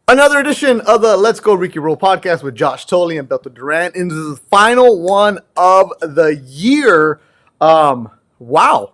Another edition of the Let's Go Ricky Roll podcast with Josh Tolley and Beto Durant. And this is the final one of the year. Wow.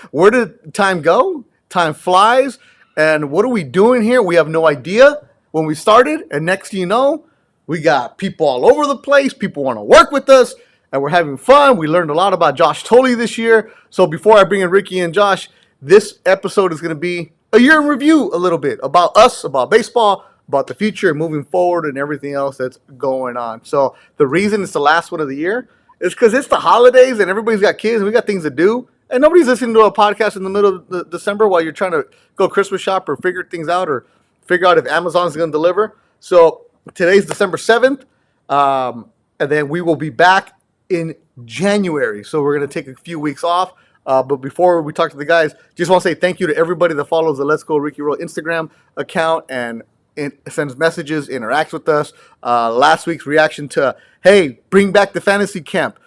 Where did time go? Time flies. And what are we doing here? We have no idea when we started. And next thing you know, we got people all over the place. People want to work with us. And we're having fun. We learned a lot about Josh Tolley this year. So before I bring in Ricky and Josh, this episode is going to be a year in review a little bit about us, about baseball, about the future, moving forward, and everything else that's going on. So the reason it's the last one of the year is because it's the holidays and everybody's got kids and we got things to do. And nobody's listening to a podcast in the middle of December while you're trying to go Christmas shop or figure things out or figure out if Amazon's going to deliver. So today's December 7th, and then we will be back in January. So we're going to take a few weeks off. But before we talk to the guys, just want to say thank you to everybody that follows the Let's Go Ricky Roll Instagram account and sends messages, interacts with us. Last week's reaction to, hey, bring back the fantasy camp.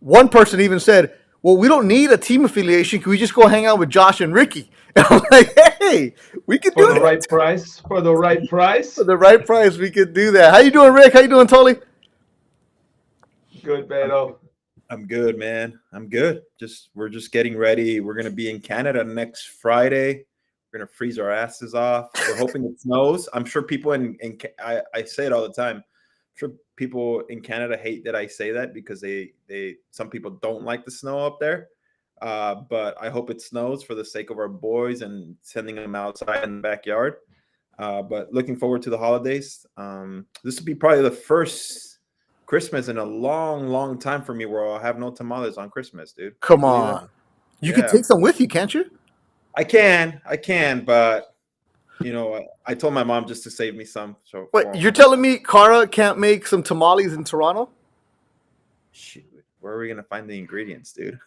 One person even said, well, we don't need a team affiliation. Can we just go hang out with Josh and Ricky? And I'm like, hey, we could do that. For the right price. For the right price. For the right price, we could do that. How you doing, Rick? How you doing, Tolley? Good, Beto. I'm good, man. I'm good. We're just getting ready. We're gonna be in Canada next Friday. We're gonna freeze our asses off. We're hoping it snows. I'm sure people I say it all the time. I'm sure people in Canada hate that I say that because some people don't like the snow up there. But I hope it snows for the sake of our boys and sending them outside in the backyard. But looking forward to the holidays. This will be probably the first Christmas in a long time for me where I'll have no tamales on Christmas, dude. Come on. You can take some with you, can't you? I can, but I told my mom just to save me some. So wait, you're telling me Cara can't make some tamales in Toronto? Shoot, where are we gonna find the ingredients, dude?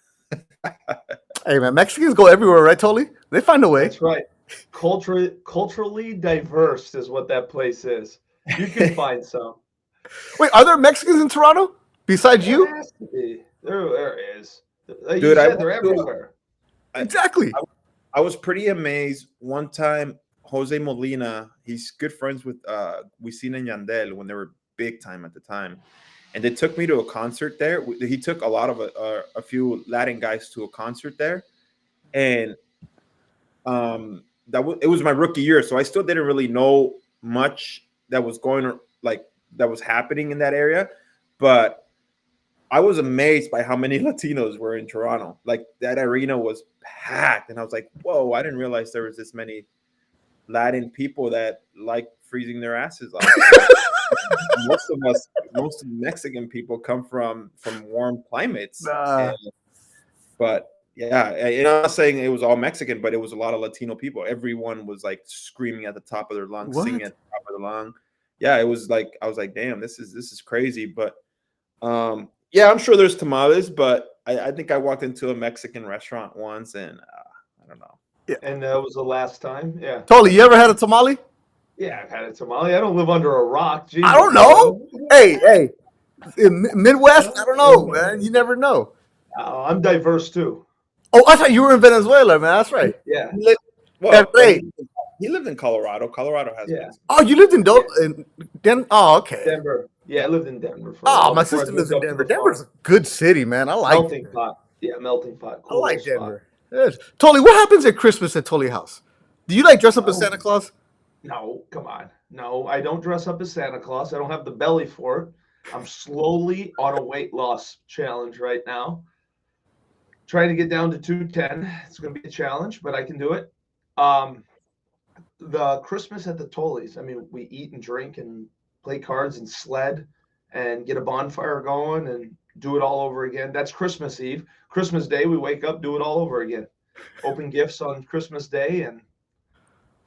Hey man, Mexicans go everywhere, right, Tolley? They find a way. That's right. Culturally diverse is what that place is. You can find some. Wait, are there Mexicans in Toronto besides you? There has to be. There is. Like dude, they're everywhere. Exactly. I was pretty amazed. One time, Jose Molina, he's good friends with Wisin and Yandel when they were big time at the time. And they took me to a concert there. He took a lot of a few Latin guys to a concert there. And it was my rookie year. So I still didn't really know much that was that was happening in that area, but I was amazed by how many Latinos were in Toronto. Like that arena was packed, and I was like, "Whoa! I didn't realize there was this many Latin people that like freezing their asses off." most Mexican people come from warm climates, but yeah, I'm not saying it was all Mexican, but it was a lot of Latino people. Everyone was like screaming at the top of their lungs, singing at the top of their lung. Yeah, it was like I was like, damn, this is crazy. But yeah, I'm sure there's tamales, but I think I walked into a Mexican restaurant once, and I don't know. Yeah. And that was the last time. Yeah. Tolley, you ever had a tamale? Yeah, I've had a tamale. I don't live under a rock. Jesus. I don't know. Hey, in Midwest, I don't know, man. You never know. I'm diverse too. Oh, I thought you were in Venezuela, man. That's right. Yeah. He lived in Colorado. Colorado has. Yeah. Oh, you lived in Denver? Oh, okay. Denver. Yeah, I lived in Denver. My sister lives in Denver. Denver's a good city, man. I like melting pot. Yeah, melting pot. Cool, I like Denver. Tolley, what happens at Christmas at Tolley House? Do you dress up as Santa Claus? No, come on. No, I don't dress up as Santa Claus. I don't have the belly for it. I'm slowly on a weight loss challenge right now. Trying to get down to 210. It's going to be a challenge, but I can do it. The Christmas at the Tolleys, I mean, we eat and drink and play cards and sled and get a bonfire going and do it all over again. That's Christmas Eve. Christmas Day, we wake up, do it all over again. Open gifts on Christmas Day and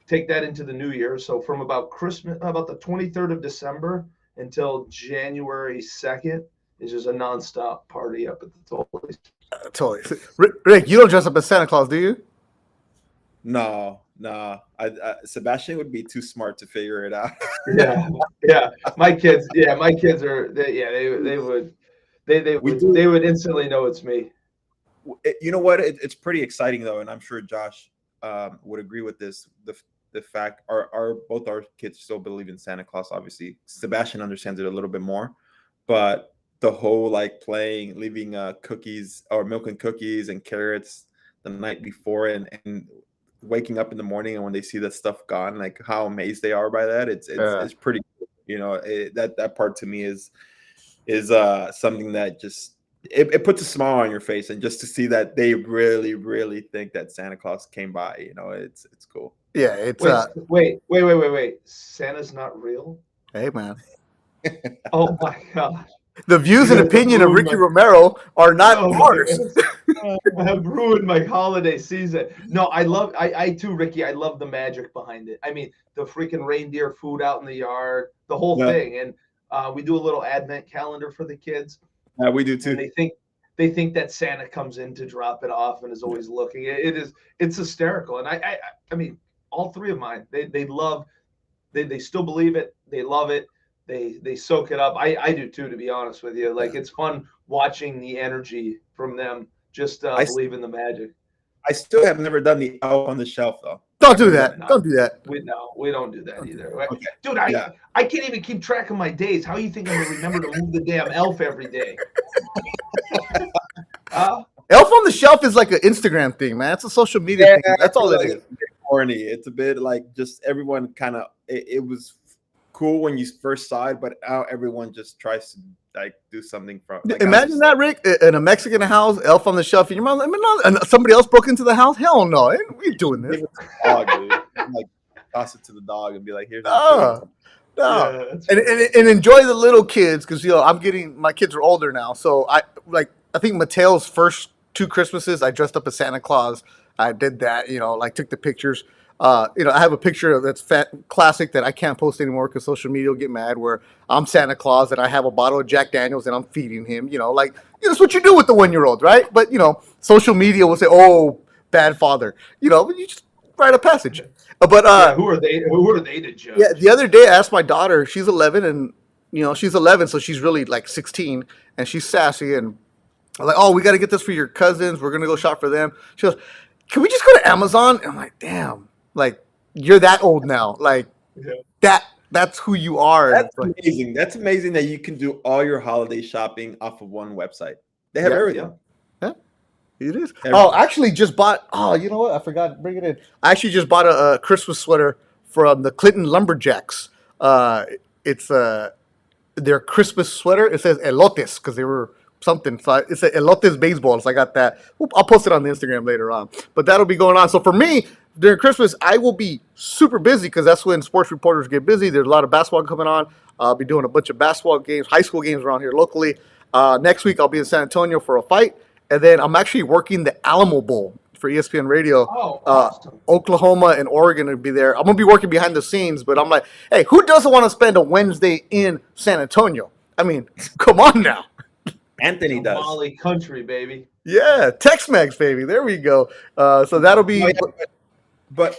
take that into the new year. So from about the 23rd of December until January 2nd is just a nonstop party up at the Tolleys. Totally. Rick, you don't dress up as Santa Claus, do you? No. Sebastian would be too smart to figure it out. Yeah. My kids are. They would instantly know it's me. You know what? It's pretty exciting though, and I'm sure Josh would agree with this. the fact our both our kids still believe in Santa Claus. Obviously, Sebastian understands it a little bit more, but the whole like playing, leaving cookies or milk and cookies and carrots the night before, and waking up in the morning and when they see that stuff gone, like how amazed they are by that. It's pretty cool. You know, that part to me is something that just it puts a smile on your face, and just to see that they really think that Santa Claus came by, you know, it's cool. Yeah, it's wait. Santa's not real? hey man. Oh my god. The views You and guys have opinion of ruined Ricky my- Romero are not Oh my ours. goodness. I have ruined my holiday season. No, I too, Ricky, I love the magic behind it. I mean, the freaking reindeer food out in the yard, the whole Yeah. thing. And we do a little advent calendar for the kids. We do And too. they think that Santa comes in to drop it off and is always looking. It's hysterical. And I mean, all three of mine, they love, they still believe it. They love it. They soak it up. I do too, to be honest with you. Like, it's fun watching the energy from them. Just believe in the magic. I still have never done the elf on the shelf though. Don't do that. Don't do that. We don't do that either. Okay. Dude, Yeah. I can't even keep track of my days. How you think I'm gonna remember to move the damn elf every day? Elf on the Shelf is like an Instagram thing, man. It's a social media thing. That's all it like is. It's a bit corny. It's a bit like just everyone kind of. It was cool when you first saw it, but now everyone just tries to like do something from. Like, Imagine that, Rick, in a Mexican house, Elf on the Shelf, and your mom, I mean, no, and somebody else broke into the house. Hell no, we ain't doing this. Give it to the dog, dude. Like toss it to the dog and be like, "Here's." No, no. Yeah, that's And enjoy the little kids, because my kids are older now, so I think Mateo's first 2 Christmases I dressed up as Santa Claus. I did that, like took the pictures. I have a picture that's classic that I can't post anymore because social media will get mad, where I'm Santa Claus and I have a bottle of Jack Daniels and I'm feeding him. That's what you do with the 1-year-old, right? But social media will say, "Oh, bad father." You just write a passage. But yeah, who are they to judge? yeah, the other day I asked my daughter. She's 11, and she's 11, so she's really like 16, and she's sassy. And I'm like, "Oh, we got to get this for your cousins. We're gonna go shop for them." She goes, "Can we just go to Amazon?" And I'm like, "Damn, like you're that old now. Like Yeah. that's who you are." That's Like, amazing. That's amazing that you can do all your holiday shopping off of one website. They have Yeah, everything. it is. Everything. Oh, I actually just bought. Oh, you know what? I forgot to bring it in. I actually just bought a Christmas sweater from the Clinton Lumberjacks. It's their Christmas sweater. It says elotes because they were something. So it's a elotes baseball. So I got that. I'll post it on the Instagram later on. But that'll be going on. So for me, during Christmas, I will be super busy because that's when sports reporters get busy. There's a lot of basketball coming on. I'll be doing a bunch of basketball games, high school games around here locally. Next week, I'll be in San Antonio for a fight. And then I'm actually working the Alamo Bowl for ESPN Radio. Oh, awesome. Oklahoma and Oregon will be there. I'm going to be working behind the scenes, but I'm like, hey, who doesn't want to spend a Wednesday in San Antonio? I mean, come on now. Anthony does. Somali country, baby. Yeah, Tex-Mex, baby. There we go. So that'll be... Oh, yeah, but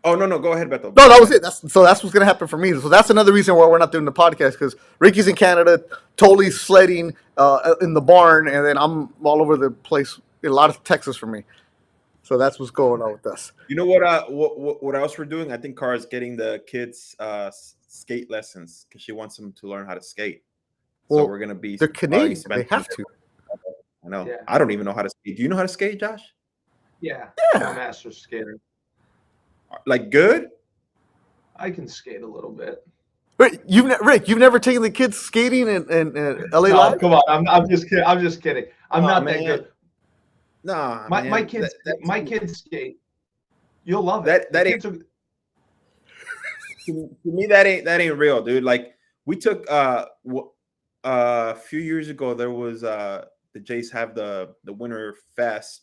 oh no, go ahead, Beto. No, that was it. That's what's gonna happen for me. So that's another reason why we're not doing the podcast, because Ricky's in Canada, totally sledding in the barn, and then I'm all over the place. A lot of Texas for me. So that's what's going on with us. You know what else we're doing? I think Cara's getting the kids skate lessons because she wants them to learn how to skate. So Well, we're gonna be. They're Canadian. They spending- have to. I know. Yeah. I don't even know how to skate. Do you know how to skate, Josh? Yeah, Yeah. I'm a master skater. Like good? I can skate a little bit. Rick, you've never taken the kids skating in LA No, Live? come on, I'm just kidding. I'm just kidding. I'm Oh, not man. that good. Nah, My man. kids, That- my kids skate. You'll love That- it. that The ain't- kids are- to me that ain't real, dude. Like we took a few years ago there was the Jays have the Winter Fest,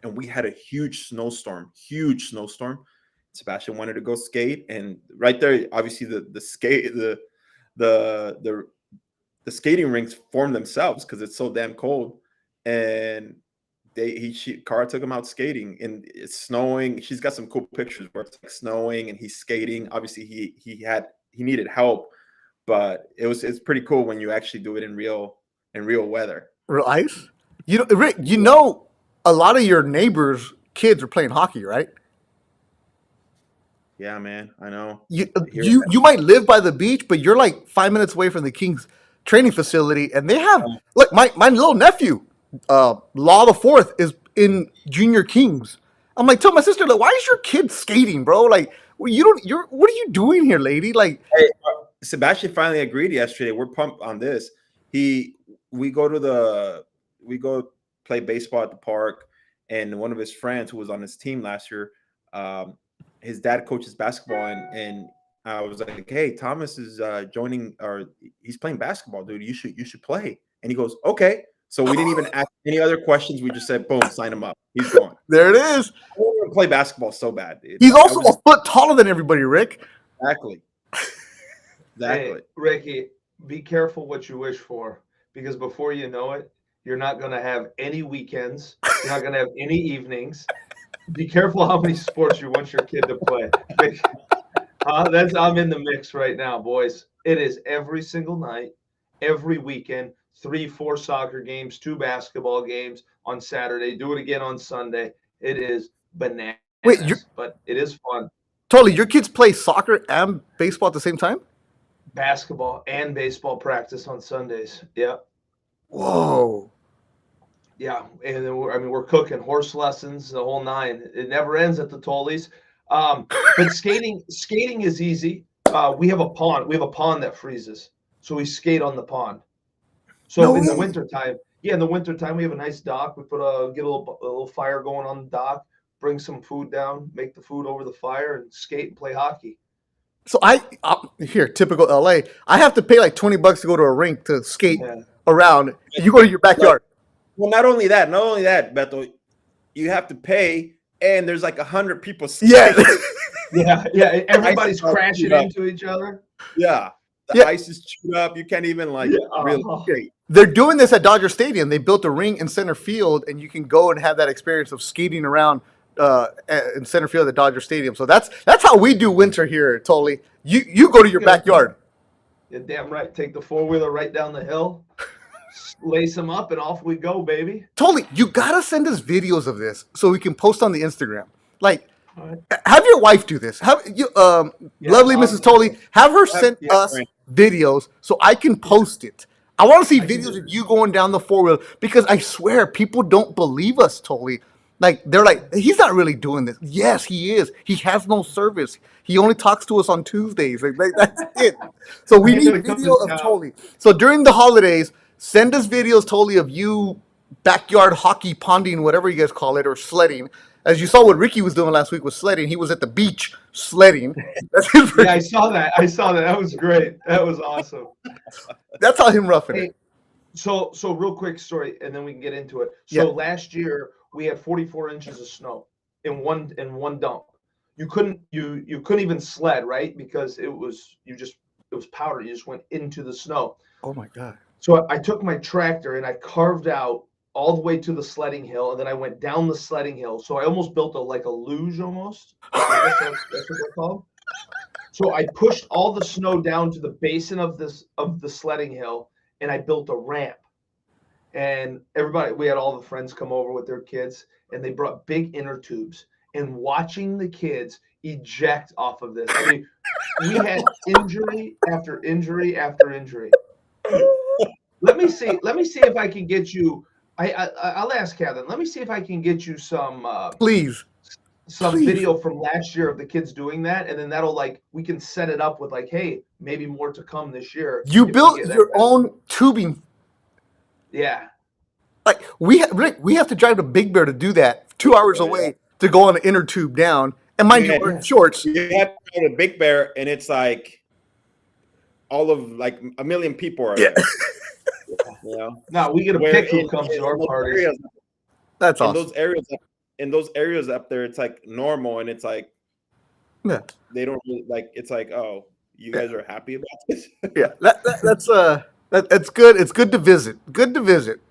and we had a huge snowstorm. Sebastian wanted to go skate, and right there, obviously the skating rinks formed themselves because it's so damn cold, and Cara took him out skating, and it's snowing. She's got some cool pictures where it's like snowing and he's skating. Obviously, he needed help, but it's pretty cool when you actually do it in real weather. Real ice? Rick, a lot of your neighbors' kids are playing hockey, right? Yeah, man. I know. You Here, you might live by the beach, but you're like 5 minutes away from the Kings training facility, and they have look. My little nephew, Law the Fourth, is in Junior Kings. I'm like, tell my sister, like, why is your kid skating, bro? Like, well, you don't. You're what are you doing here, lady? Like, hey, Sebastian finally agreed yesterday. We're pumped on this. We go play baseball at the park, and one of his friends who was on his team last year, his dad coaches basketball, and I was like, hey, Thomas is joining, or he's playing basketball, dude. You should play. And he goes, okay. So we didn't even ask any other questions. We just said, boom, sign him up. He's going. there it is. I want to play basketball so bad, dude. He's also a foot taller than everybody, Rick. Exactly. Hey, Ricky, be careful what you wish for, because before you know it, you're not going to have any weekends. You're not going to have any evenings. Be careful how many sports you want your kid to play. I'm in the mix right now, boys. It is every single night, every weekend, 3-4 soccer games, 2 basketball games on Saturday. Do it again on Sunday. It is bananas. Wait, but it is fun. Totally, your kids play soccer and baseball at the same time? Basketball and baseball practice on Sundays. Yeah. Whoa. Yeah, and then we're cooking horse lessons, the whole 9. It never ends at the Tollies. But skating is easy. We have a pond. We have a pond that freezes, so we skate on the pond. So in the wintertime, in the wintertime, we have a nice dock. We get a little fire going on the dock, bring some food down, make the food over the fire, and skate and play hockey. So here, typical LA. I have to pay like $20 to go to a rink to skate around. You go to your backyard. Well, not only that, Beto, you have to pay, and there's like 100 people skating. Yeah. yeah. Everybody's crashing into each other. Yeah. The ice is chewed up. You can't even really skate. They're doing this at Dodger Stadium. They built a ring in center field, and you can go and have that experience of skating around in center field at Dodger Stadium. So that's how we do winter here, Totally. You go to your backyard. You're damn right. Take the 4-wheeler right down the hill, lace them up, and off we go, baby. Totally. You gotta send us videos of this so we can post on the Instagram. Like, have your wife do this. Have you, lovely Mrs. Totally, have her send us videos so I can post it. I want to see videos of you going down the 4-wheeler, because I swear people don't believe us, Totally. Like, they're like, he's not really doing this. Yes, he is. He has no service. He only talks to us on Tuesdays. Like that's it. So we need video of Totally. So during the holidays, send us videos, Totally, of you backyard hockey, ponding, whatever you guys call it, or sledding. As you saw what Ricky was doing last week was sledding. He was at the beach sledding. I saw that. That was great. That was awesome. That's how him roughing it. So real quick story, and then we can get into it. So last year we had 44 inches of snow in one dump. You couldn't even sled, right? Because it was powder. You just went into the snow. Oh my God. So I took my tractor and I carved out all the way to the sledding hill, and then I went down the sledding hill. So I almost built a luge almost. I guess that's what they're called. So I pushed all the snow down to the basin of the sledding hill, and I built a ramp. And we had all the friends come over with their kids, and they brought big inner tubes. And watching the kids eject off of this, I mean, we had injury after injury after injury. Let me see if I can get you. I'll ask Catherine. Let me see if I can get you some. Please. Video from last year of the kids doing that, and then we can set it up with hey, maybe more to come this year. You built your own tubing. Yeah. Like we have to drive to Big Bear to do that. 2 hours away to go on an inner tube down. And mind you, we're in shorts. You have to go to Big Bear, and it's all of a million people are there. You know? No, we get a pick who comes to our parties. That's awesome. In those areas up there, it's normal, and it's they don't really it's oh, you guys are happy about this? Yeah, that's good. It's good to visit. Good to visit.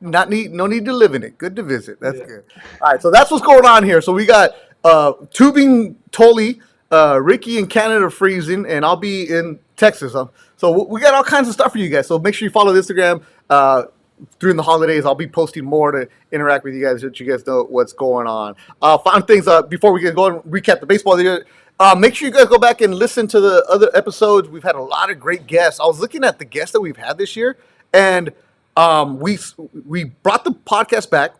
No need to live in it. Good to visit. That's good. All right, so that's what's going on here. So we got tubing Tolly, Ricky in Canada freezing, and I'll be in Texas. So we got all kinds of stuff for you guys. So make sure you follow the Instagram. During the holidays, I'll be posting more to interact with you guys, so that you guys know what's going on. Final things before we get going, recap the baseball. Make sure you guys go back and listen to the other episodes. We've had a lot of great guests. I was looking at the guests that we've had this year, and we brought the podcast back.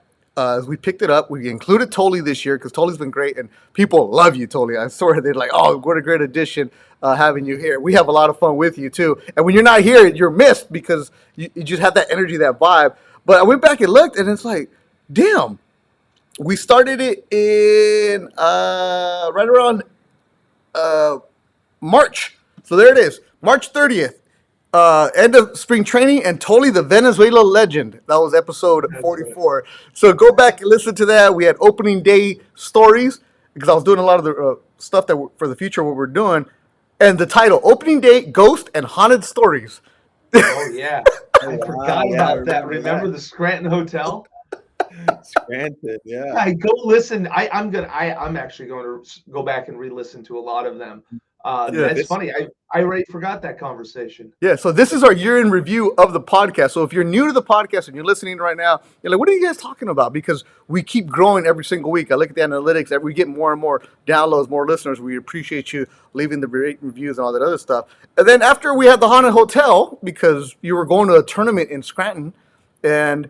We picked it up. We included Tolly this year because Tolly's been great, and people love you, Tolly. I swear they're like, "Oh, what a great addition having you here." We have a lot of fun with you too. And when you're not here, you're missed because you just have that energy, that vibe. But I went back and looked, and it's like, damn, we started it in right around March. So there it is, March 30th. End of spring training, and Tolly the Venezuela legend. That was episode 44. So go back and listen to that. We had opening day stories because I was doing a lot of the stuff that for the future, what we're doing. And the title, Opening Day Ghost and Haunted Stories. Oh, yeah. I wow, forgot yeah, about that. Remember the Scranton Hotel? Granted, yeah. I go listen. I'm actually going to go back and re-listen to a lot of them. That's funny. I already forgot that conversation. Yeah, so this is our year in review of the podcast. So if you're new to the podcast and you're listening right now, you're like, what are you guys talking about? Because we keep growing every single week. I look at the analytics, we get more and more downloads, more listeners. We appreciate you leaving the reviews and all that other stuff. And then after we had the Haunted Hotel, because you were going to a tournament in Scranton, and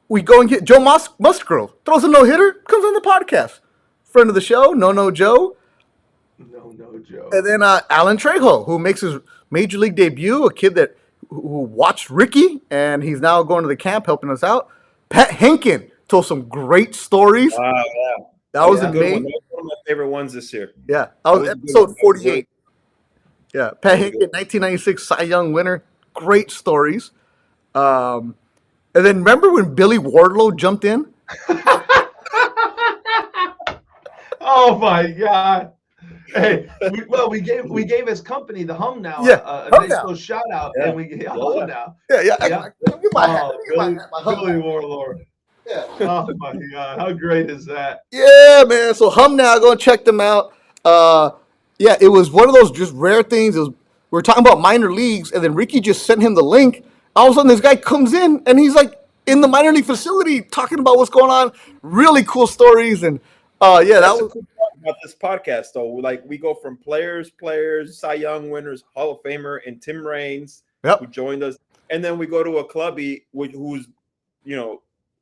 we go and get Joe Musgrove, throws a no-hitter, comes on the podcast. Friend of the show, No Joe. No, Joe. And then Alan Trejo, who makes his major league debut, a kid who watched Ricky, and he's now going to the camp helping us out. Pat Henkin told some great stories. Wow, yeah. That was a good amazing. one. That was one of my favorite ones this year. Yeah, that was episode 48. Yeah, Pat Henkin, 1996 Cy Young winner. Great stories. And then remember when Billy Wardlow jumped in? Oh my God! Hey, we gave his company, the Hum Now, a nice little shout out, and we gave Hum Now. Yeah. Billy Warlord. Yeah. Oh my God, how great is that? Yeah, man. So Hum Now, go and check them out. Yeah, it was one of those just rare things. We were talking about minor leagues, and then Ricky just sent him the link. All of a sudden, this guy comes in, and he's like in the minor league facility talking about what's going on. Really cool stories, and that was cool part about this podcast. Though, like we go from players, Cy Young winners, Hall of Famer, and Tim Raines, who joined us, and then we go to a clubby, who's,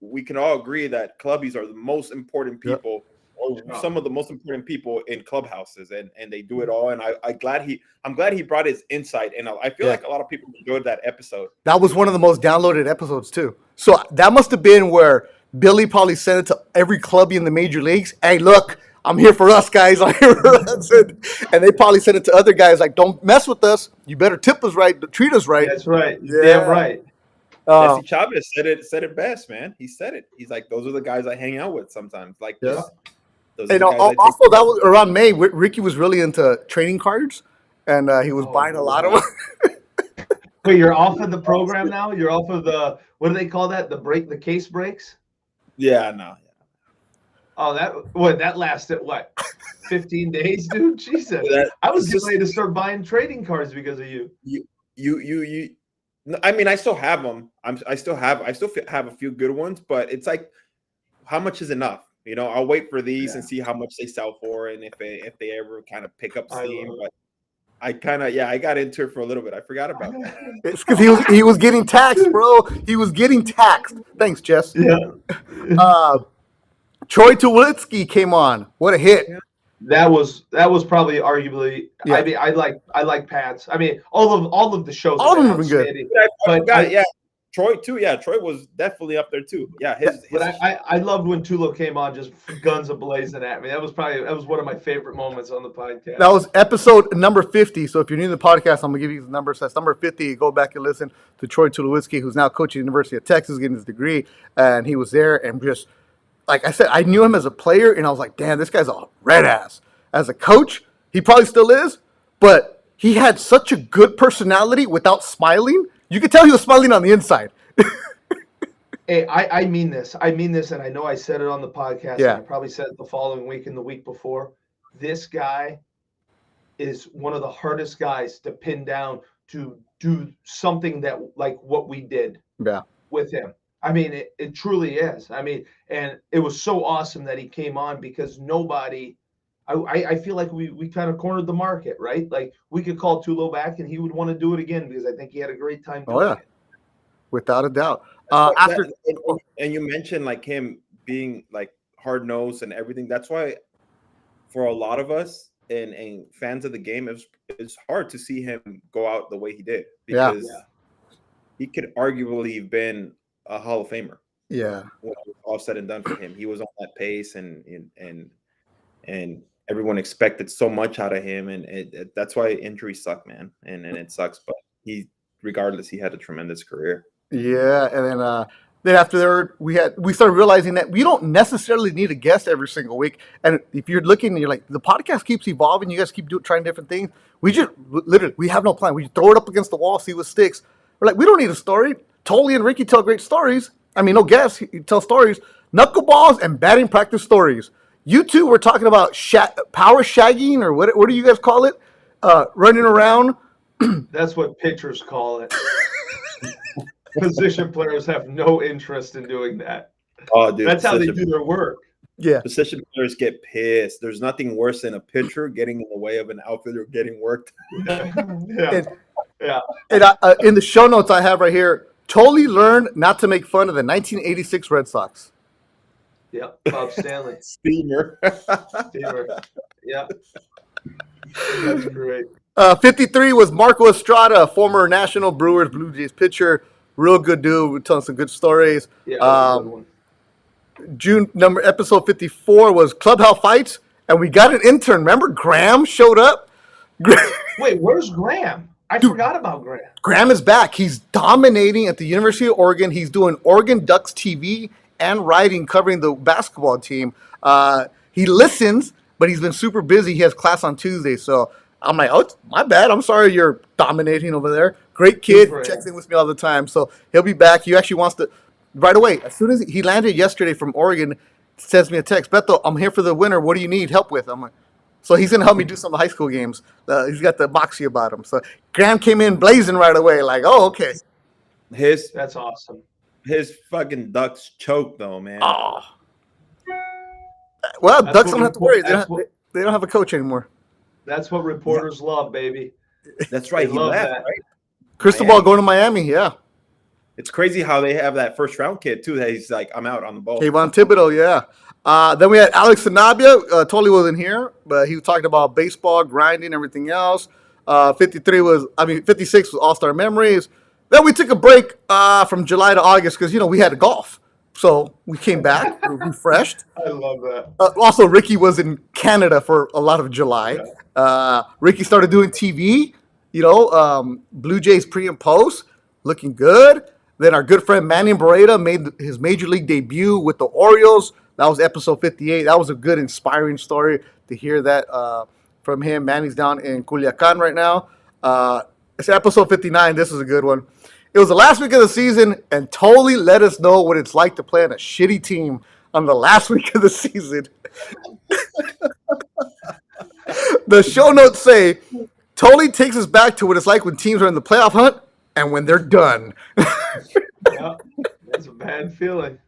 we can all agree that clubbies are the most important people. Or some of the most important people in clubhouses, and they do it all. And I'm glad he brought his insight, and I feel like a lot of people enjoyed that episode. That was one of the most downloaded episodes too. So that must have been where Billy probably sent it to every clubby in the major leagues. Hey, look, I'm here for us, guys. I'm here for us. And they probably sent it to other guys like, don't mess with us. You better tip us right, treat us right. That's right. Damn right. Jesse Chavez said it best, man. He said it. He's like, those are the guys I hang out with sometimes. Like this. And also, that was around May. Ricky was really into trading cards, and he was buying a lot of them. Wait, you're off of the program now? You're off of the, what do they call that? The case breaks? Yeah, no. Oh, that lasted what? 15 days, dude? Jesus. I was getting ready to start buying trading cards because of you. You. I mean, I still have them. I still have a few good ones, but it's like, how much is enough? I'll wait for these and see how much they sell for, and if they ever kind of pick up steam. But I got into it for a little bit. I forgot about that. It's because he was getting taxed, bro. He was getting taxed. Thanks, Jess. Yeah. Troy Tulowitzki came on. What a hit! That was probably arguably. Yeah. I mean, I like Pats. I mean, all of the shows. All of them have been good. But Troy too. Yeah, Troy was definitely up there too. Yeah, but I loved when Tulo came on, just guns ablazing at me. That was one of my favorite moments on the podcast. That was episode number 50. So if you're new to the podcast, I'm gonna give you the numbers. That's number 50. Go back and listen to Troy Tulowitzki, who's now coaching at the University of Texas, getting his degree, and he was there. And just like I said, I knew him as a player, and I was like, damn, this guy's a red ass. As a coach, he probably still is, but he had such a good personality without smiling. You could tell he was smiling on the inside. Hey, I mean this. And I know I said it on the podcast. Yeah. And I probably said it the following week and the week before. This guy is one of the hardest guys to pin down to do something that like what we did with him. I mean, it truly is. I mean, and it was so awesome that he came on because nobody I feel like we kind of cornered the market, right? Like we could call Tulo back and he would want to do it again because I think he had a great time doing it. Without a doubt. And you mentioned like him being like hard nosed and everything. That's why for a lot of us and fans of the game, it's hard to see him go out the way he did because he could arguably have been a Hall of Famer. Yeah. When it was all said and done for him. He was on that pace and everyone expected so much out of him. And that's why injuries suck, man. And it sucks. But regardless, he had a tremendous career. Yeah. And then after we started realizing that we don't necessarily need a guest every single week. And if you're looking and you're like, the podcast keeps evolving, you guys keep trying different things. We just we have no plan. We throw it up against the wall, see what sticks. We're like, we don't need a story. Tolly and Ricky tell great stories. I mean, no guests. You tell stories. Knuckleballs and batting practice stories. You two were talking about power shagging, or what do you guys call it? Running around. That's what pitchers call it. Position players have no interest in doing that. Oh, dude, that's how they do their work. Yeah. Position players get pissed. There's nothing worse than a pitcher getting in the way of an outfielder getting worked. Yeah. And in the show notes I have right here, Tolly learned not to make fun of the 1986 Red Sox. Yep, Bob Stanley. Steamer. Yeah. That's great. 53 was Marco Estrada, former National Brewers Blue Jays pitcher. Real good dude. We're telling some good stories. Yeah, good one. Episode 54 was Clubhouse Fights, and we got an intern. Remember, Graham showed up. Wait, where's Graham? I forgot about Graham. Graham is back. He's dominating at the University of Oregon. He's doing Oregon Ducks TV and writing, covering the basketball team. He listens, but he's been super busy. He has class on Tuesday, so I'm like, oh, my bad. I'm sorry you're dominating over there. Great kid. Checks in with me all the time, so he'll be back. He actually wants to, right away, as soon as he landed yesterday from Oregon, sends me a text. Beto, I'm here for the winter. What do you need help with? I'm like, so he's going to help me do some of the high school games. He's got the moxie about him. So Graham came in blazing right away, like, oh, okay. That's awesome. His fucking Ducks choke, though, man. Oh. Well, Ducks don't have to worry. They don't have a coach anymore. That's what reporters love, baby. That's right. He left, right? Cristobal going to Miami, yeah. It's crazy how they have that first round kid, too, that he's like, I'm out on the ball. Kayvon Thibodeau, yeah. Then we had Alex Sanabia. Totally wasn't here, but he was talking about baseball, grinding, everything else. 56 was All-Star Memories. Then we took a break from July to August because, we had to golf. So we came back, we were refreshed. I love that. Also, Ricky was in Canada for a lot of July. Ricky started doing TV, Blue Jays pre and post, looking good. Then our good friend Manny Barreda made his major league debut with the Orioles. That was episode 58. That was a good, inspiring story to hear that from him. Manny's down in Culiacan right now. It's episode 59. This is a good one. It was the last week of the season, and totally let us know what it's like to play on a shitty team on the last week of the season. The show notes say, totally takes us back to what it's like when teams are in the playoff hunt and when they're done. Yeah, that's a bad feeling.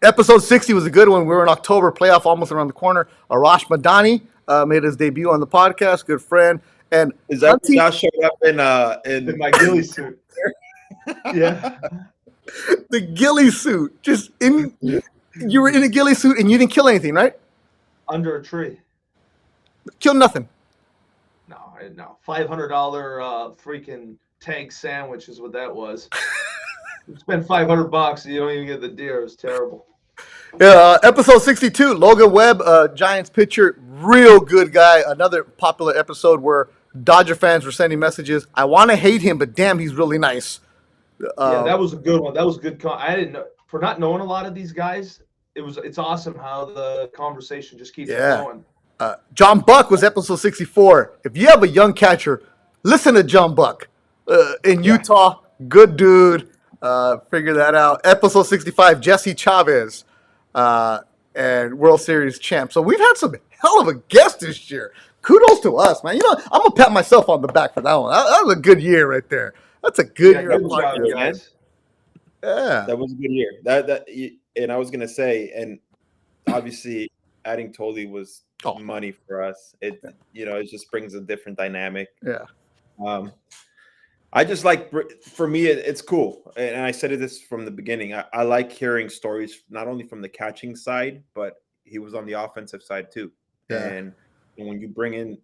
Episode 60 was a good one. We were in October, playoff almost around the corner. Arash Madani made his debut on the podcast, good friend. And is that Josh showed up in my ghillie suit? Yeah, the ghillie suit. You were in a ghillie suit and you didn't kill anything, right? Under a tree. Killed nothing. No. $500 freaking tank sandwich is what that was. You spend $500 and you don't even get the deer. It's terrible. Episode 62, Logan Webb, Giants pitcher, real good guy. Another popular episode where Dodger fans were sending messages. I want to hate him, but damn, he's really nice. Yeah, that was a good one. That was good. I didn't know, for not knowing a lot of these guys. It's awesome how the conversation just keeps going. John Buck was episode 64. If you have a young catcher, listen to John Buck in Utah. Good dude. Figure that out. Episode 65, Jesse Chavez. And World Series champ. So we've had some hell of a guest this year. Kudos to us, man. I'm gonna pat myself on the back for that one. That was a good year right there. That's a good year. Good job, guys. Yeah, that was a good year. And I was gonna say, and obviously, adding Tolly was Oh. money for us. It it just brings a different dynamic. Yeah. I just like, for me, it's cool. And I said this from the beginning. I like hearing stories, not only from the catching side, but he was on the offensive side too. Yeah. And when you bring in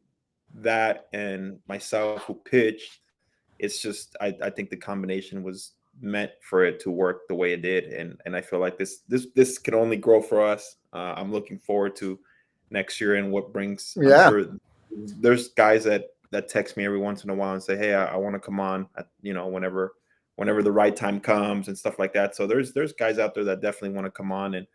that and myself who pitched, it's just, I think the combination was meant for it to work the way it did. And I feel like this can only grow for us. I'm looking forward to next year and what brings. Yeah. I'm sure there's guys that text me every once in a while and say, hey, I want to come on at, whenever the right time comes and stuff like that. So there's guys out there that definitely want to come on. And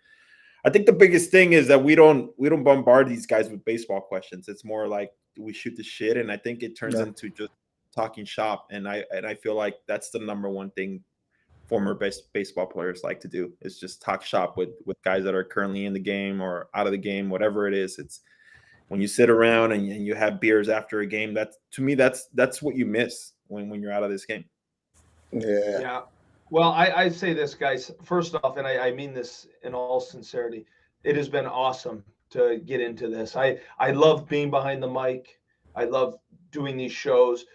I think the biggest thing is that we don't bombard these guys with baseball questions. It's more like we shoot the shit. And I think it turns into just talking shop. And I feel like that's the number one thing former baseball players like to do, is just talk shop with guys that are currently in the game or out of the game, whatever it is. It's when you sit around and you have beers after a game, to me, that's what you miss when you're out of this game. Yeah. Yeah. Well, I say this, guys. First off, and I mean this in all sincerity, it has been awesome to get into this. I love being behind the mic. I love doing these shows.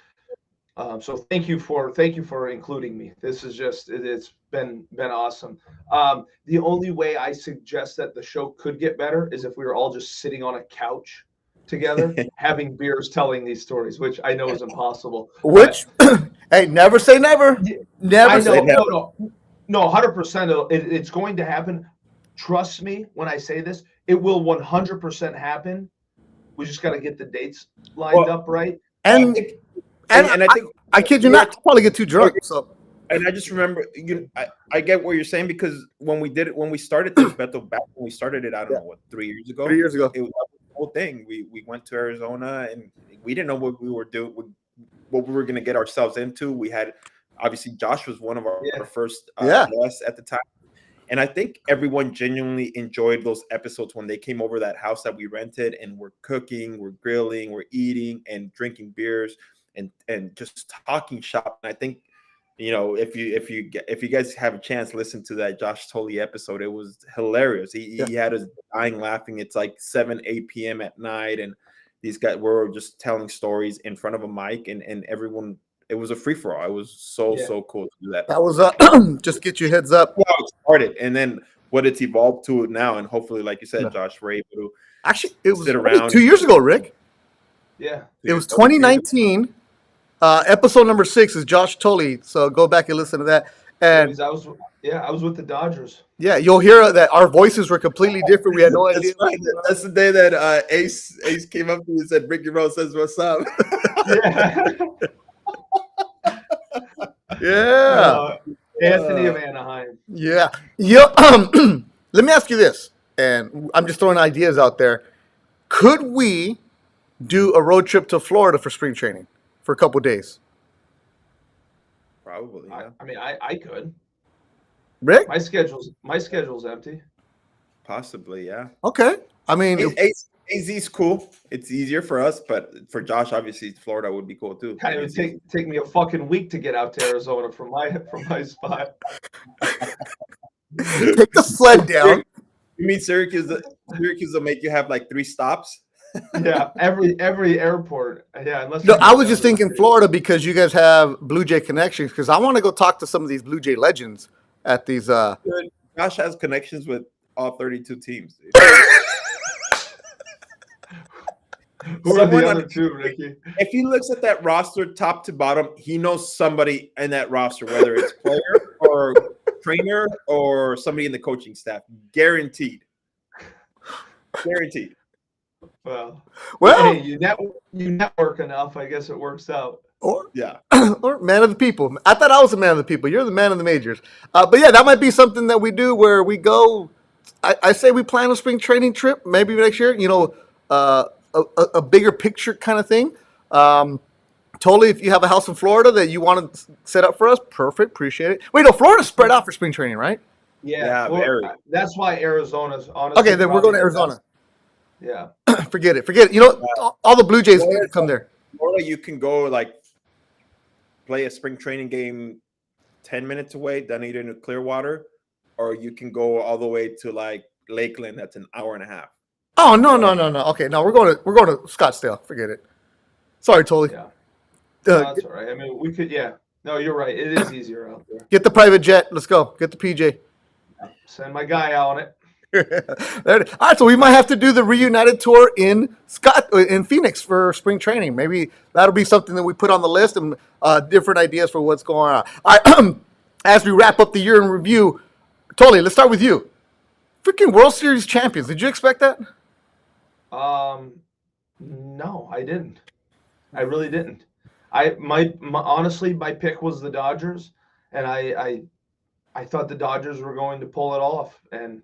So thank you for including me. This is just, it's been awesome. The only way I suggest that the show could get better is if we were all just sitting on a couch together, having beers, telling these stories, which I know is impossible. Which, hey, never say never. Never say never. No, 100%. It's going to happen. Trust me when I say this. It will 100% happen. We just got to get the dates lined up right. And I think I kid you not, I'll probably get too drunk. So, and I just remember, I get what you're saying, because when we started this, Beto, back when we started it, I don't know what, 3 years ago. 3 years ago, it was the whole thing. We went to Arizona and we didn't know what we were doing, what we were going to get ourselves into. We had, obviously, Josh was one of our first guests at the time. And I think everyone genuinely enjoyed those episodes when they came over that house that we rented, and we're cooking, we're grilling, we're eating and drinking beers and just talking shop. And I think, if you guys have a chance, listen to that Josh Tolley episode. It was hilarious. He had us dying laughing. It's like 7-8 p.m. at night, and these guys were just telling stories in front of a mic, and everyone. It was a free for all. It was so cool to do that. That was just get your heads up. Well, it started, and then what it's evolved to now, and hopefully, like you said, Josh, we're able to actually it was sit around 2 years ago, Rick. Yeah, it was 2019. Episode number 6 is Josh Tolley. So go back and listen to that. And I was with the Dodgers. Yeah, you'll hear that our voices were completely different. We had no idea. Right. That's the day that Ace came up to me and said, "Ricky Rose says what's up." Yeah. Anthony of Anaheim. Yeah. Let me ask you this, and I'm just throwing ideas out there. Could we do a road trip to Florida for spring training for a couple of days? Probably. Yeah. I mean, I could. Rick? My schedule's empty. Possibly, yeah. Okay. I mean, AZ's cool. It's easier for us, but for Josh, obviously, Florida would be cool too. It would take me a fucking week to get out to Arizona from my spot. Take the sled down. You mean Syracuse will make you have like 3 stops? Yeah, every airport. Yeah, unless. No, I was just thinking Florida because you guys have Blue Jay connections. Because I want to go talk to some of these Blue Jay legends at these. Josh has connections with all 32 teams. Who are the other 2, Ricky? If he looks at that roster top to bottom, he knows somebody in that roster, whether it's player or trainer or somebody in the coaching staff. Guaranteed. Well, hey, you network enough. I guess it works out. Or man of the people. I thought I was the man of the people. You're the man of the majors. But yeah, that might be something that we do where we go. I say we plan a spring training trip maybe next year. A bigger picture kind of thing. Totally, if you have a house in Florida that you want to set up for us, perfect. Appreciate it. Wait, no, Florida's spread out for spring training, right? Yeah, very. That's why Arizona's honestly. Okay, then we're going to Arizona. Yeah. Forget it. All the Blue Jays need to come there. Florida, you can go like play a spring training game 10 minutes away, Dunedin to Clearwater, or you can go all the way to like Lakeland. That's an hour and a half. Oh no. Okay, no, we're going to Scottsdale. Forget it. Sorry, Tolly. Yeah, no, Uh, that's all right. I mean, we could. Yeah, no, you're right. It is easier out there. get the private jet. Let's go. Get the PJ. Send my guy out on it. All right, so we might have to do the reunited tour in Phoenix for spring training. Maybe that'll be something that we put on the list and different ideas for what's going on. All right, as we wrap up the year in review, Tolly, let's start with you. Freaking World Series champions. Did you expect that? No, I didn't. I really didn't. Honestly, my pick was the Dodgers, and I thought the Dodgers were going to pull it off. And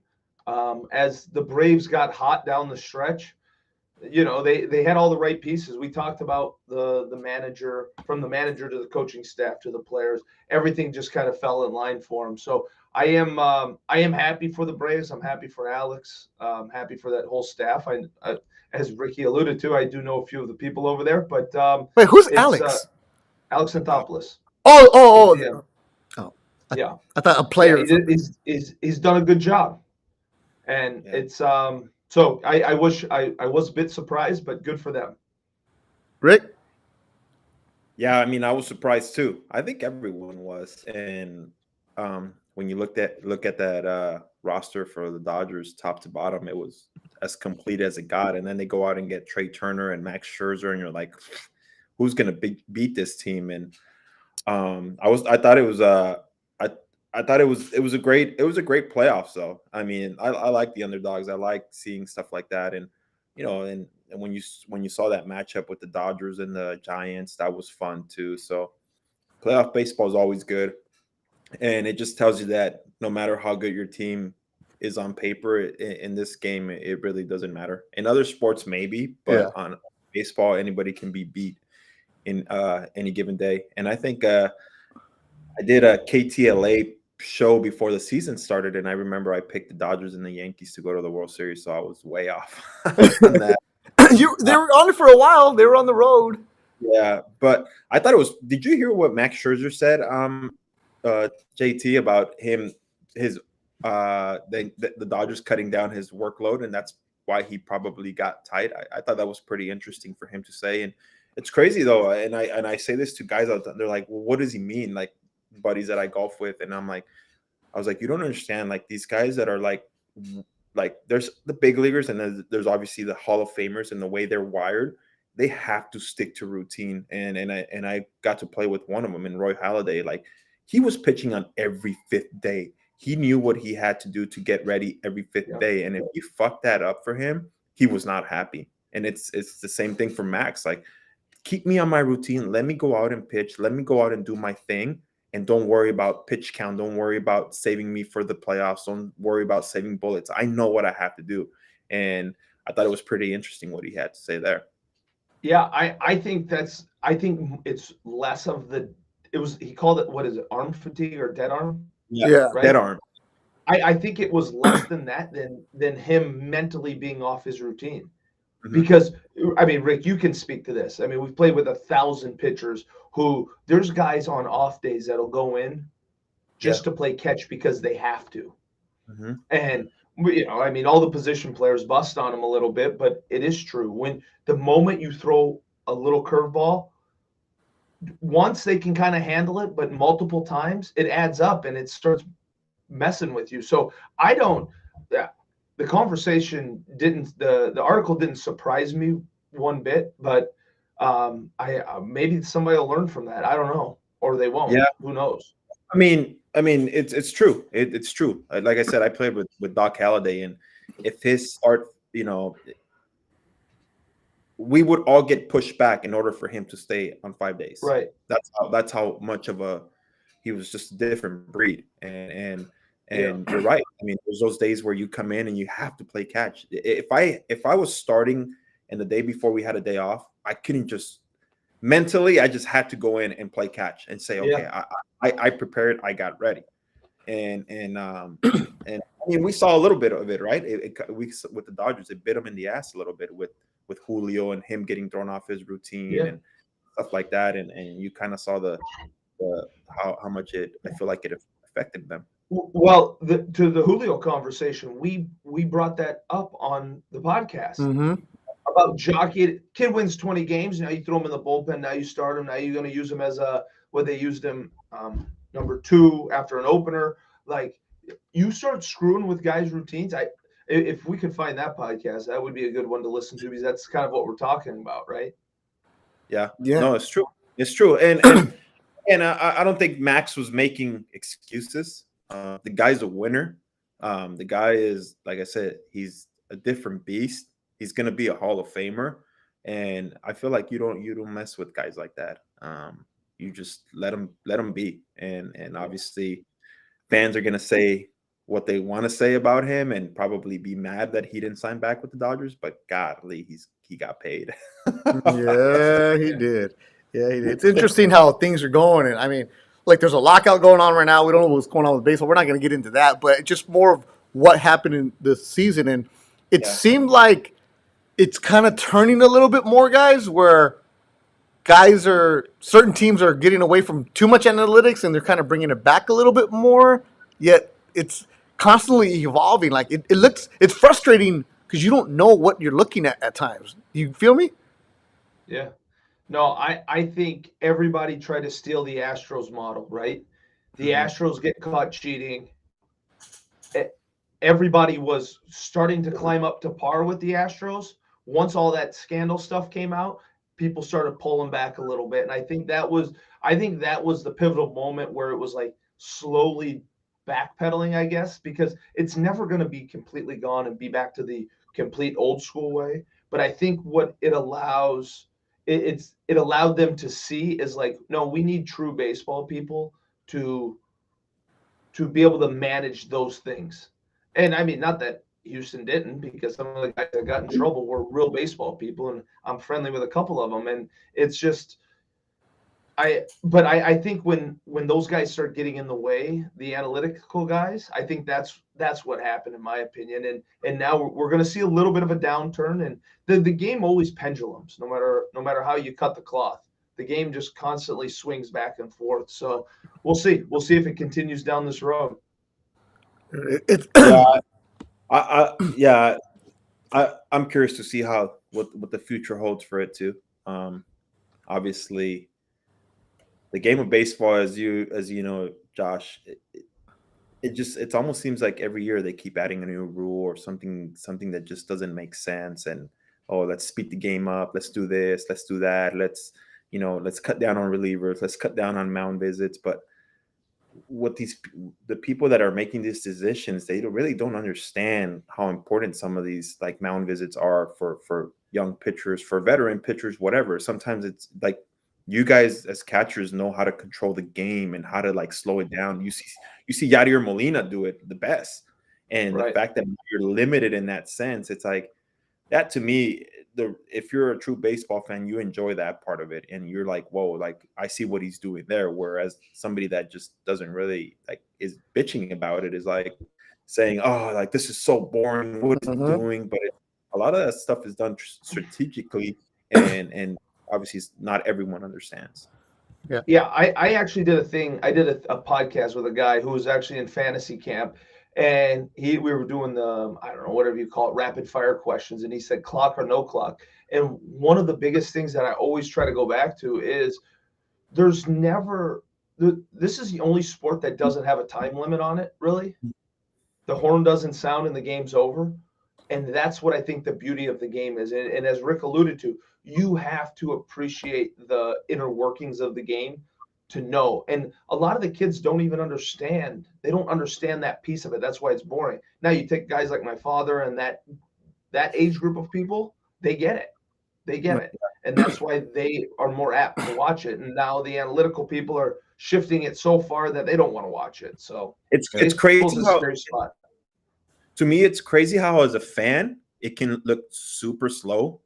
as the Braves got hot down the stretch, they had all the right pieces. We talked about the manager, from the manager to the coaching staff to the players. Everything just kind of fell in line for them. So I am happy for the Braves. I'm happy for Alex. I'm happy for that whole staff. As Ricky alluded to, I do know a few of the people over there. But Wait, who's Alex? Alex Anthopoulos. Oh. Yeah. I thought a player. Yeah, he's done a good job, and it's so I wish I was a bit surprised, but good for them. Rick? Yeah, I mean, I was surprised too. I think everyone was. And when you look at that roster for the Dodgers, top to bottom, it was as complete as it got. And then they go out and get Trey Turner and Max Scherzer, and you're like, who's going to beat this team? And I thought it was it was a great playoff. So I mean, I like the underdogs. I like seeing stuff like that, and and when you saw that matchup with the Dodgers and the Giants, that was fun too. So playoff baseball is always good, and it just tells you that no matter how good your team is on paper, in this game, it really doesn't matter. In other sports, maybe, but on baseball, anybody can be beat in any given day. And I think I did a KTLA show before the season started, and I remember I picked the Dodgers and the Yankees to go to the World Series, so I was way off on that. They were on it for a while. They were on the road. Yeah, but I thought it was. Did you hear what Max Scherzer said, JT, about the Dodgers cutting down his workload, and that's why he probably got tight. I thought that was pretty interesting for him to say, and it's crazy though. And I say this to guys out there, they're like, "Well, what does he mean?" Like buddies that I golf with, and I was like, you don't understand. Like these guys that are like there's the big leaguers, and there's obviously the Hall of Famers, and the way they're wired, they have to stick to routine. And I got to play with one of them, in Roy Halladay. Like he was pitching on every fifth day. He knew what he had to do to get ready every fifth day, and if you fucked that up for him, he was not happy. And it's the same thing for Max. Like, keep me on my routine. Let me go out and pitch. Let me go out and do my thing. And don't worry about pitch count. Don't worry about saving me for the playoffs. Don't worry about saving bullets. I know what I have to do. And I thought it was pretty interesting what he had to say there. Yeah, I think it's less of he called it, what is it, arm fatigue or dead arm? Yeah. Right? Dead arm. I think it was less than that than him mentally being off his routine. Mhm. Because I mean, Rick, you can speak to this. I mean, we've played with 1,000 pitchers who there's guys on off days that'll go in just to play catch because they have to. Mm-hmm. And I mean, all the position players bust on them a little bit, but it is true. When the moment you throw a little curveball, once they can kind of handle it, but multiple times, it adds up and it starts messing with you. So the conversation the article didn't surprise me one bit, but maybe somebody will learn from that. I don't know, or they won't. Yeah. Who knows? I mean, it's true. It's true. Like I said, I played with Doc Halladay, and if his start, we would all get pushed back in order for him to stay on 5 days. Right. That's how much of he was just a different breed. And you're right. I mean, there's those days where you come in and you have to play catch. If I was starting and the day before we had a day off, I couldn't just mentally. I just had to go in and play catch and say, okay, I prepared, I got ready, and I mean, we saw a little bit of it, right? With the Dodgers, it bit them in the ass a little bit with Julio and him getting thrown off his routine and stuff like that, and you kind of saw the how much I feel like it affected them. Well, to the Julio conversation, we brought that up on the podcast Mm-hmm. about jockey. Kid wins 20 games. Now you throw him in the bullpen. Now you start him. Now you're going to use him as what they used him number 2 after an opener. Like you start screwing with guys' routines. If we could find that podcast, that would be a good one to listen to because that's kind of what we're talking about, right? Yeah. Yeah. No, it's true. It's true. And I don't think Max was making excuses. The guy's a winner. The guy is, like I said, he's a different beast. He's gonna be a Hall of Famer, and I feel like you don't mess with guys like that. You just let him be, and obviously fans are gonna say what they want to say about him, and probably be mad that he didn't sign back with the Dodgers. But godly, he got paid. Yeah, he did. Yeah, he did. It's interesting how things are going, and I mean, like there's a lockout going on right now. We don't know what's going on with baseball. We're not going to get into that, but just more of what happened in this season, and it Yeah. seemed like it's kind of turning a little bit more, guys, where certain teams are getting away from too much analytics, and they're kind of bringing it back a little bit more. Yet it's constantly evolving. Like it's frustrating because you don't know what you're looking at times. You feel me? Yeah. No, I think everybody tried to steal the Astros model, right? The Mhm. Astros get caught cheating. Everybody was starting to climb up to par with the Astros. Once all that scandal stuff came out, people started pulling back a little bit. And I think that was the pivotal moment where it was like slowly backpedaling, I guess, because it's never going to be completely gone and be back to the complete old school way. But I think what it allows it allowed them to see is like, no, we need true baseball people to be able to manage those things. And I mean, not that Houston didn't, because some of the guys that got in trouble were real baseball people, and I'm friendly with a couple of them. And it's just, I think when those guys start getting in the way, the analytical guys, I think that's what happened in my opinion. And now we're going to see a little bit of a downturn, and the game always pendulums, no matter how you cut the cloth. The game just constantly swings back and forth. So we'll see if it continues down this road. It's Yeah, yeah, I'm curious to see what the future holds for it too. Obviously, the game of baseball, as you know, Josh, it almost seems like every year they keep adding a new rule or something that just doesn't make sense. And oh, let's speed the game up. Let's do this. Let's do that. Let's cut down on relievers. Let's cut down on mound visits. But what the people that are making these decisions, they really don't understand how important some of these like mound visits are for young pitchers, for veteran pitchers, whatever. Sometimes it's like you guys as catchers know how to control the game and how to like slow it down. You see Yadier Molina do it the best, and the Right. fact that you're limited in that sense, it's like that to me. If you're a true baseball fan, you enjoy that part of it, and you're like, whoa, like I see what he's doing there. Whereas somebody that just doesn't really like is bitching about it is like saying, oh, like this is so boring. What is he Mhm. doing? But a lot of that stuff is done strategically, and obviously not everyone understands. Yeah, I actually did a thing. I did a podcast with a guy who was actually in fantasy camp, and we were doing the I don't know whatever you call it, rapid fire questions, and he said clock or no clock. And one of the biggest things that I always try to go back to is there's never this is the only sport that doesn't have a time limit on it, really. The horn doesn't sound and the game's over. And that's what I think the beauty of the game is. And as Rick alluded to, you have to appreciate the inner workings of the game to know. And a lot of the kids don't even understand. They don't understand that piece of it. That's why it's boring. Now you take guys like my father and that age group of people, they get it. They get it. And that's why they are more apt to watch it. And now the analytical people are shifting it so far that they don't want to watch it. So It's baseball's crazy a how scary spot. to me it's crazy how as a fan it can look super slow,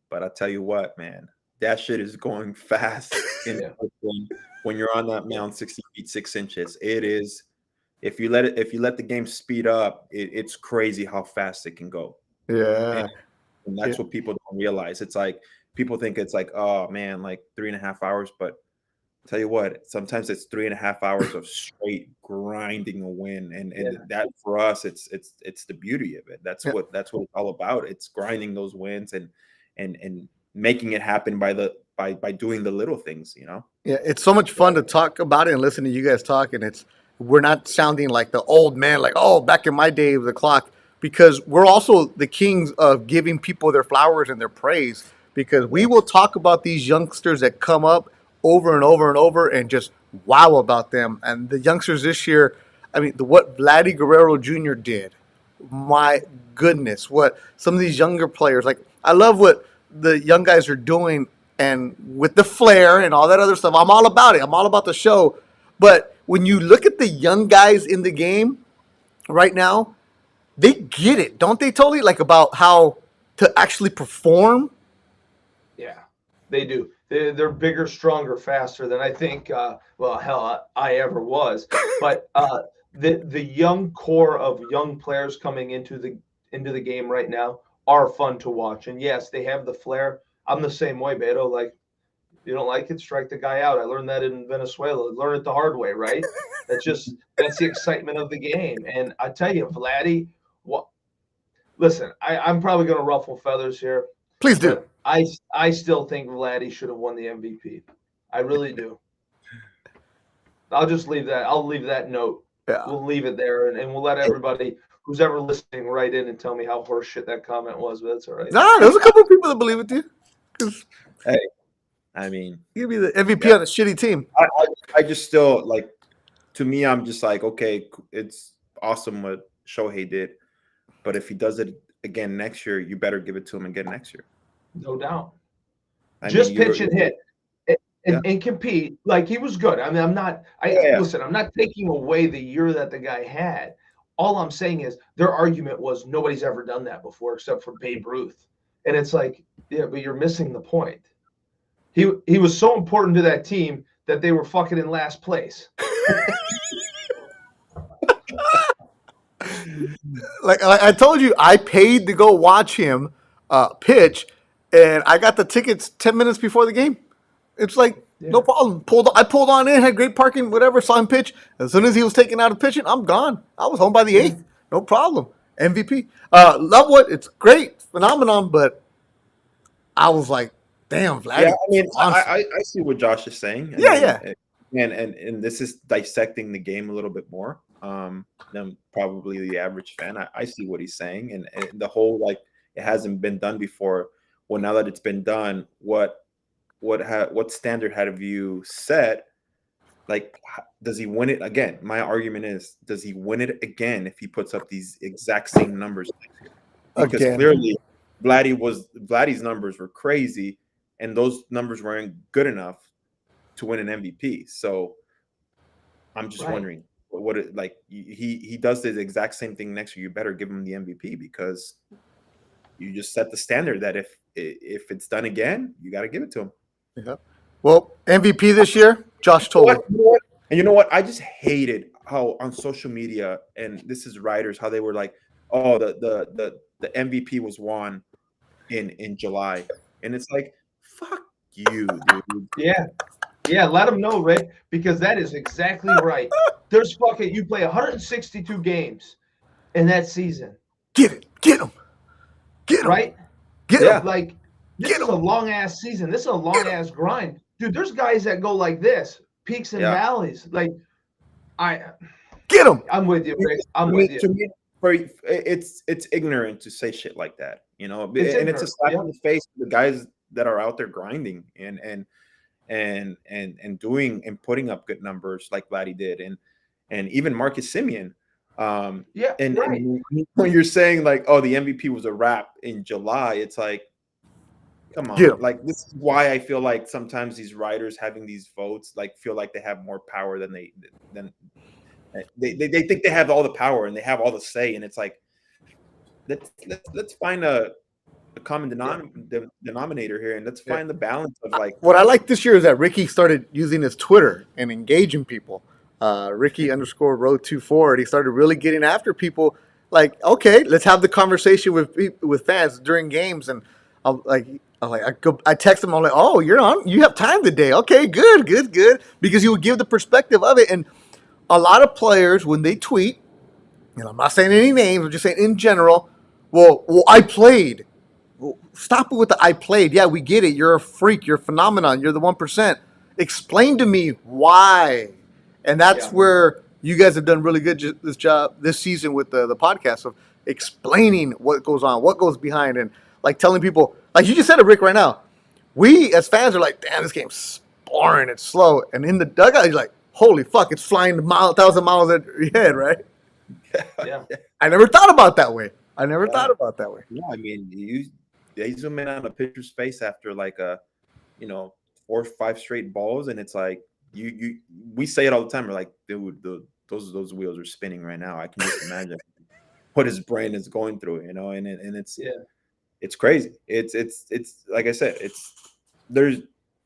but I tell you what, man, that shit is going fast in Yeah. when you're on that mound 60 feet 6 inches. It is if you let the game speed up, it's crazy how fast it can go. And, Yeah. and Yeah. that's what people don't realize. It's like people think it's like, oh man, like 3.5 hours, but tell you what, sometimes it's 3.5 hours of straight grinding a win, and Yeah. that for us, it's the beauty of it. That's Yeah. what it's all about. It's grinding those wins and making it happen by doing the little things. Yeah, it's so much fun to talk about it and listen to you guys talk, and we're not sounding like the old man, like, oh, back in my day of the clock, because we're also the kings of giving people their flowers and their praise. Because we will talk about these youngsters that come up over and over and over and just wow about them. And the youngsters this year, I mean, what Vladdy Guerrero Jr. did, my goodness, what some of these younger players, like, I love what the young guys are doing and with the flair and all that other stuff. I'm all about it. I'm all about the show. But when you look at the young guys in the game right now, they get it, don't they, totally? Like, about how to actually perform. Yeah, they do. They're bigger, stronger, faster than I think. Well, hell, I ever was. But the young core of young players coming into the game right now are fun to watch. And yes, they have the flair. I'm the same way, Beto. Like, you don't like it, strike the guy out. I learned that in Venezuela. Learn it the hard way, right? That's the excitement of the game. And I tell you, Vladdy, listen, I'm probably going to ruffle feathers here. Please do. But I still think Vladdy should have won the MVP. I really do. I'll just leave that. I'll leave that note. Yeah. We'll leave it there, and we'll let everybody who's ever listening write in and tell me how horseshit that comment was. But that's all right. Nah, there's a couple of people that believe it, too. Hey, I mean, Give me the MVP on a shitty team. I just still like. To me, I'm just like, okay, it's awesome what Shohei did, but if he does it again next year, you better give it to him again next year. No doubt. I Just mean, pitch and hit and compete. Like, he was good. I mean, listen, I'm not taking away the year that the guy had. All I'm saying is their argument was nobody's ever done that before except for Babe Ruth. And it's like, yeah, but you're missing the point. He was so important to that team that they were fucking in last place. Like I told you, I paid to go watch him pitch, and I got the tickets 10 minutes before the game. It's like, no problem. I pulled on in, had great parking, whatever, saw him pitch. As soon as he was taken out of pitching, I'm gone. I was home by the 8th. No problem. MVP. Love what? It's great. Phenomenon, but I was like, damn, Vlad. Yeah, I mean, I see what Josh is saying. And this is dissecting the game a little bit more than probably the average fan. I see what he's saying, and the whole, like, it hasn't been done before. Well, now that it's been done, what standard have you set? Like, does he win it again? My argument is, does he win it again if he puts up these exact same numbers next year? Because clearly, Vladdy's numbers were crazy, and those numbers weren't good enough to win an MVP. So I'm just wondering he does the exact same thing next year. You better give him the MVP, because you just set the standard that if it's done again, you got to give it to him. Yeah. Well, MVP this year, Josh Tolley. And you know what? I just hated how on social media, and this is writers, how they were like, oh, the MVP was won in July. And it's like, fuck you, dude. Yeah, let them know, Rick, because that is exactly right. There's you play 162 games in that season. Get him. Right? Get him. Like, this is a long-ass season. This is a long-ass grind. Dude, there's guys that go like this, peaks and valleys. Like, get him. I'm with you, Rick. I'm with you. To me, it's ignorant to say shit like that, and it's a slap in the face to the guys that are out there grinding and doing and putting up good numbers like Vladdy did, and even Marcus Semien. And when you're saying like, oh, the MVP was a wrap in July, it's like, come on. Like, this is why I feel like sometimes these writers having these votes like feel like they have more power than they think they have all the power and they have all the say, and it's like, let's find a common denominator here, and let's find the balance of like. What I like this year is that Ricky started using his Twitter and engaging people. Ricky_road24, and he started really getting after people. Like, okay, let's have the conversation with fans during games, and I text him. I'm like, oh, you're on. You have time today. Okay, good, good, good. Because he would give the perspective of it. And a lot of players, when they tweet, and I'm not saying any names, I'm just saying in general. Well, I played. Well, stop it with the I played. Yeah, we get it. You're a freak. You're a phenomenon. You're the 1%. Explain to me why. And that's where you guys have done really good this job this season with the podcast of explaining what goes on, what goes behind, and like telling people, like you just said it, Rick, right now. We as fans are like, damn, this game's boring. It's slow. And in the dugout, you're like, holy fuck, it's flying 1,000 miles at your head, right? Yeah. I never thought about that way. I never thought about that way. Yeah, I mean, they zoom in on a pitcher's face after like 4 or 5 straight balls, and it's like we say it all the time. We're like, dude, those wheels are spinning right now. I can just imagine what his brain is going through, and it's crazy. It's like I said, there's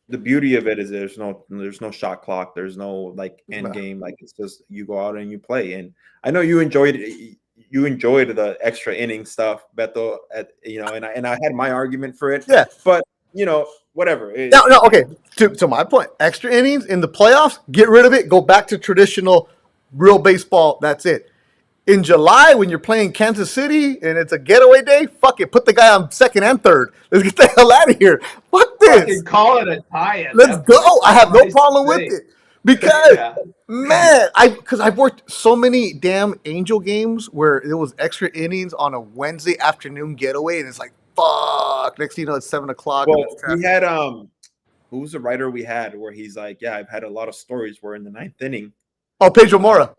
the beauty of it is there's no shot clock, there's no like end game, like it's just you go out and you play. And I know you enjoyed the extra inning stuff, Beto, and I had my argument for it. Yeah, but whatever. No, okay. To my point, extra innings in the playoffs, get rid of it. Go back to traditional, real baseball. That's it. In July, when you're playing Kansas City and it's a getaway day, fuck it. Put the guy on second and third. Let's get the hell out of here. Fuck this. Fucking call it a tie-in. Let's go. I have no problem with it. Because, man, I've worked so many damn Angel games where it was extra innings on a Wednesday afternoon getaway, and it's like, fuck. Next thing you know, it's 7 o'clock. Well, we had who was the writer we had where he's like, yeah, I've had a lot of stories where in the 9th inning. Oh, Pedro Mora.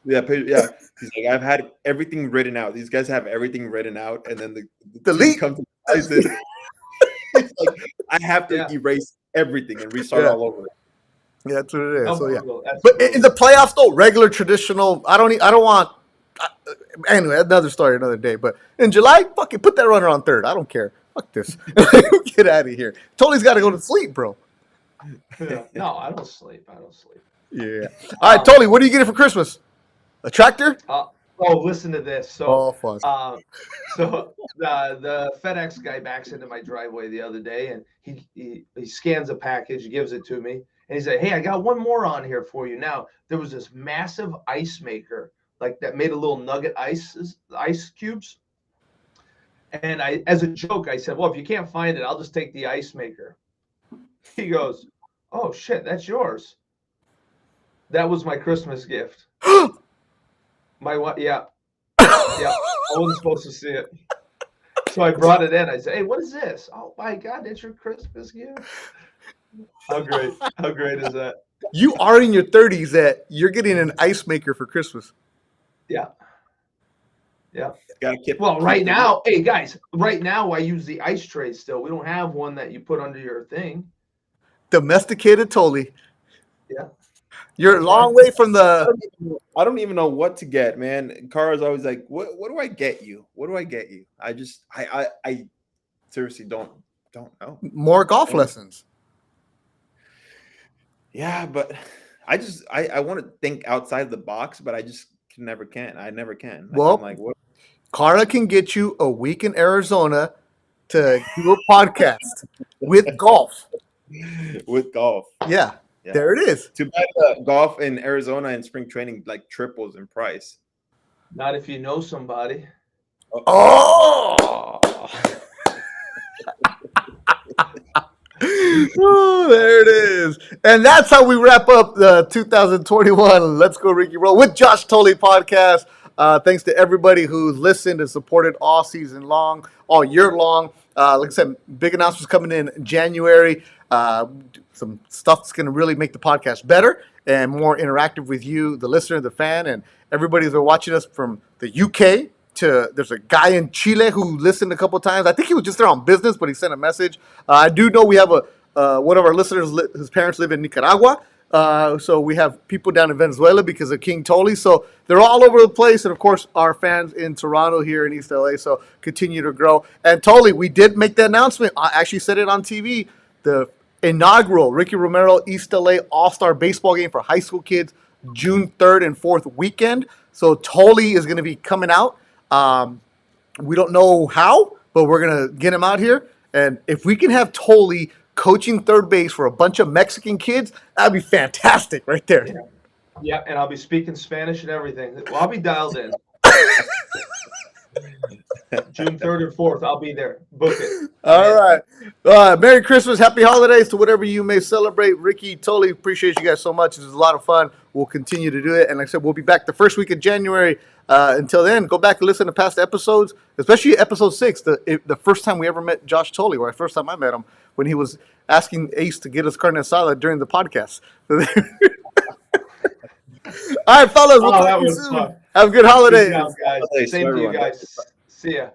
Yeah. He's like, I've had everything written out. These guys have everything written out, and then the league comes to it's like I have to erase everything and restart all over. Yeah, that's what it is. So yeah, That's but in the playoffs though, regular traditional. I don't want. Anyway, another story, another day. But in July, fuck it, put that runner on third. I don't care. Fuck this. Get out of here. Totally got to go to sleep, bro. No, I don't sleep. Yeah. All right, Totally. What are you getting for Christmas? A tractor? Listen to this. So, fuck. So the FedEx guy backs into my driveway the other day, and he scans a package, gives it to me, and he said, "Hey, I got one more on here for you." Now there was this massive ice maker, like that made a little nugget ice cubes, and I, as a joke, I said, "Well, if you can't find it, I'll just take the ice maker." He goes, "Oh shit, that's yours." That was my Christmas gift. My what? Yeah. I wasn't supposed to see it. So I brought it in. I said, "Hey, what is this?" "Oh my God, that's your Christmas gift." How great is that? You are in your 30s that you're getting an ice maker for Christmas. Yeah. Well, right now, hey guys, right now I use the ice tray still. We don't have one that you put under your thing. Domesticated Totally. Yeah. You're a long way from the. I don't even know what to get, man. Cara's always like, "What do I get you? What do I get you?" I seriously don't know. More golf lessons. Yeah, but I want to think outside the box, but I just never can. I never can. Well, I'm like, what? Cara can get you a week in Arizona to do a podcast with golf. With golf. Yeah. There it is. Too bad golf in Arizona and spring training like triples in price. Not if you know somebody. Oh, there it is. And that's how we wrap up the 2021 Let's Go Ricky Roll with Josh Totally podcast. Thanks to everybody who's listened and supported all season long, all year long. Like I said, big announcements coming in January. Some stuff that's going to really make the podcast better and more interactive with you, the listener, the fan, and everybody who's watching us from the UK to there's a guy in Chile who listened a couple of times. I think he was just there on business, but he sent a message. I do know we have one of our listeners, his parents live in Nicaragua. So we have people down in Venezuela because of King Tolly. So they're all over the place. And, of course, our fans in Toronto here in East LA. So continue to grow. And Tolly, we did make the announcement. I actually said it on TV. The inaugural Ricky Romero East LA All-Star Baseball game for high school kids, June 3rd and 4th weekend. So Tolly is going to be coming out. We don't know how, but we're going to get him out here. And if we can have Tolly coaching third base for a bunch of Mexican kids, that'd be fantastic right there. Yeah, and I'll be speaking Spanish and everything. Well, I'll be dialed in. June 3rd and 4th, I'll be there. Book it. All right. Merry Christmas. Happy holidays to whatever you may celebrate. Ricky, totally appreciate you guys so much. This is a lot of fun. We'll continue to do it. And like I said, we'll be back the first week of January. Until then, go back and listen to past episodes, especially episode 6, the first time we ever met Josh Tolley, or the first time I met him, when he was asking Ace to get us carne asada during the podcast. All right, fellas. We'll talk to you soon. Fun. Have a good holiday. Good job, guys. Holidays to Same to you everyone. guys. See ya.